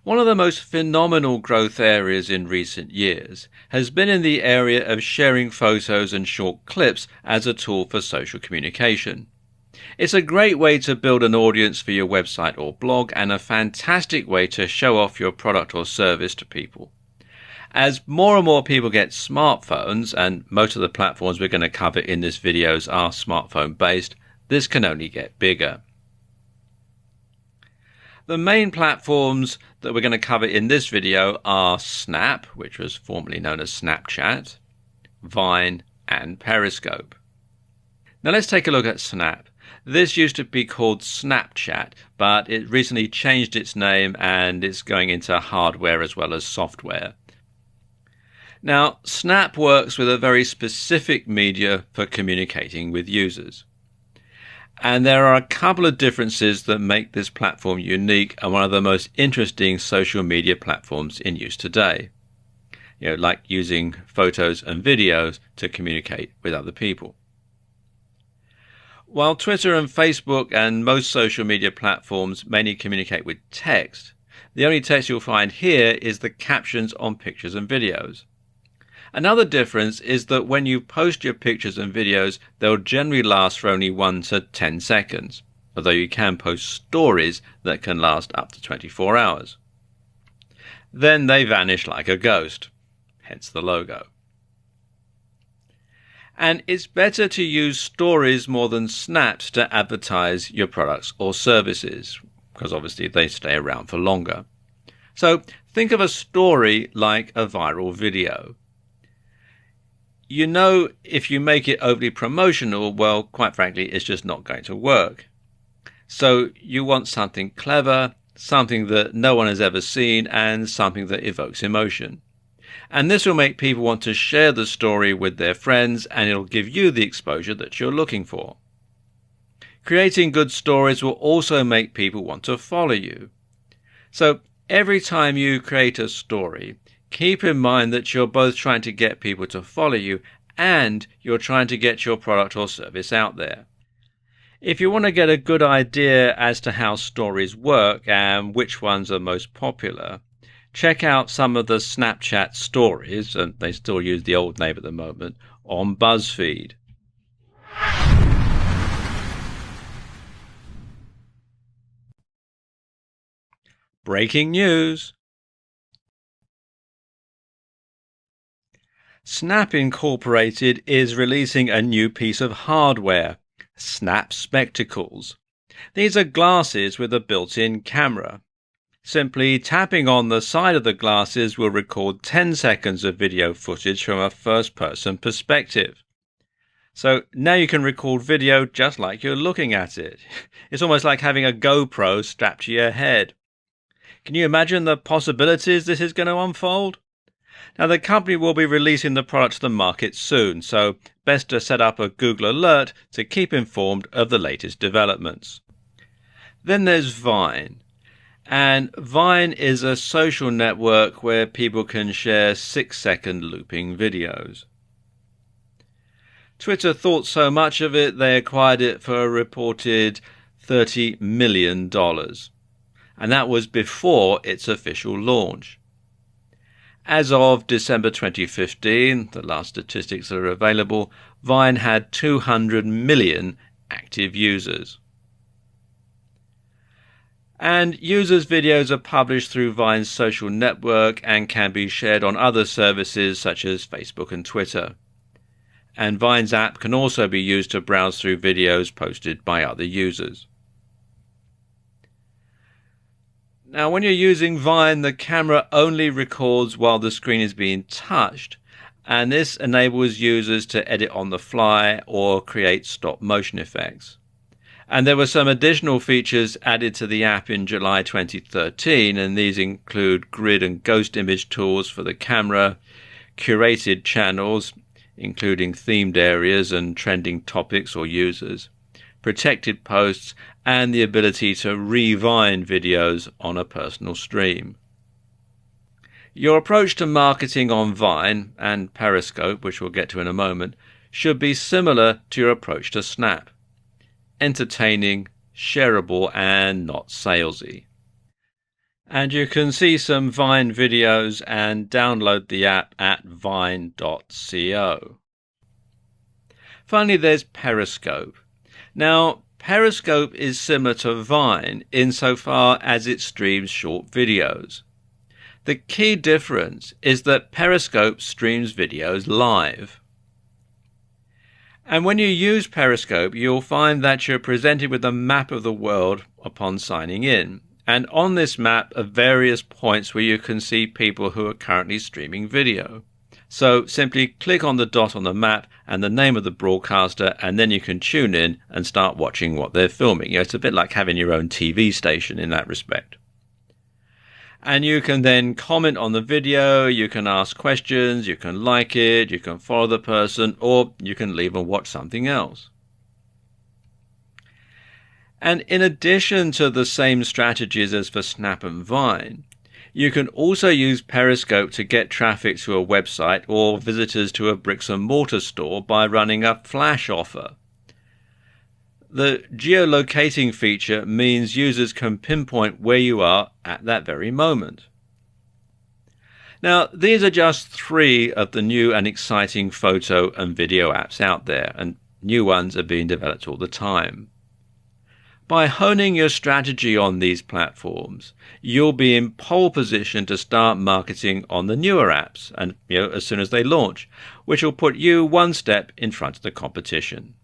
One of the most phenomenal growth areas in recent years has been in the area of sharing photos and short clips as a tool for social communication. It's a great way to build an audience for your website or blog and a fantastic way to show off your product or service to people. As more and more people get smartphones, and most of the platforms we're going to cover in this video are smartphone based, this can only get bigger. The main platforms that we're going to cover in this video are Snap, which was formerly known as Snapchat, Vine, and Periscope. Now let's take a look at Snap. This used to be called Snapchat, but it recently changed its name and it's going into hardware as well as software. Now, Snap works with a very specific media for communicating with users. And there are a couple of differences that make this platform unique and one of the most interesting social media platforms in use today. Like using photos and videos to communicate with other people. While Twitter and Facebook and most social media platforms mainly communicate with text, the only text you'll find here is the captions on pictures and videos. Another difference is that when you post your pictures and videos, they'll generally last for only 1 to 10 seconds, although you can post stories that can last up to 24 hours. Then they vanish like a ghost, hence the logo. And it's better to use stories more than snaps to advertise your products or services, because obviously they stay around for longer. So think of a story like a viral video. If you make it overly promotional, well, quite frankly, it's just not going to work. So you want something clever, something that no one has ever seen, and something that evokes emotion. And this will make people want to share the story with their friends, and it'll give you the exposure that you're looking for. Creating good stories will also make people want to follow you. So every time you create a story, keep in mind that you're both trying to get people to follow you and you're trying to get your product or service out there. If you want to get a good idea as to how stories work and which ones are most popular, check out some of the Snapchat stories, and they still use the old name at the moment, on BuzzFeed. Breaking news. Snap Incorporated is releasing a new piece of hardware, Snap Spectacles. These are glasses with a built-in camera. Simply tapping on the side of the glasses will record 10 seconds of video footage from a first-person perspective. So now you can record video just like you're looking at it. It's almost like having a GoPro strapped to your head. Can you imagine the possibilities this is going to unfold? Now, the company will be releasing the product to the market soon, so best to set up a Google alert to keep informed of the latest developments. Then there's Vine. And Vine is a social network where people can share 6-second looping videos. Twitter thought so much of it, they acquired it for a reported $30 million. And that was before its official launch. As of December 2015, the last statistics that are available, Vine had 200 million active users. And users' videos are published through Vine's social network and can be shared on other services such as Facebook and Twitter. And Vine's app can also be used to browse through videos posted by other users. Now, when you're using Vine, the camera only records while the screen is being touched, and this enables users to edit on the fly or create stop-motion effects. And there were some additional features added to the app in July 2013, and these include grid and ghost image tools for the camera, curated channels, including themed areas and trending topics or users, protected posts, and the ability to re-Vine videos on a personal stream. Your approach to marketing on Vine and Periscope, which we'll get to in a moment, should be similar to your approach to Snap. Entertaining, shareable, and not salesy. And you can see some Vine videos and download the app at vine.co. Finally, there's Periscope. Now, Periscope is similar to Vine insofar as it streams short videos. The key difference is that Periscope streams videos live. And when you use Periscope, you'll find that you're presented with a map of the world upon signing in. And on this map are various points where you can see people who are currently streaming video. So simply click on the dot on the map and the name of the broadcaster, and then you can tune in and start watching what they're filming. It's a bit like having your own TV station in that respect. And you can then comment on the video, you can ask questions, you can like it, you can follow the person, or you can leave and watch something else. And in addition to the same strategies as for Snap and Vine, you can also use Periscope to get traffic to a website or visitors to a bricks and mortar store by running a flash offer. The geolocating feature means users can pinpoint where you are at that very moment. Now, these are just 3 of the new and exciting photo and video apps out there, and new ones are being developed all the time. By honing your strategy on these platforms, you'll be in pole position to start marketing on the newer apps and as soon as they launch, which will put you one step in front of the competition.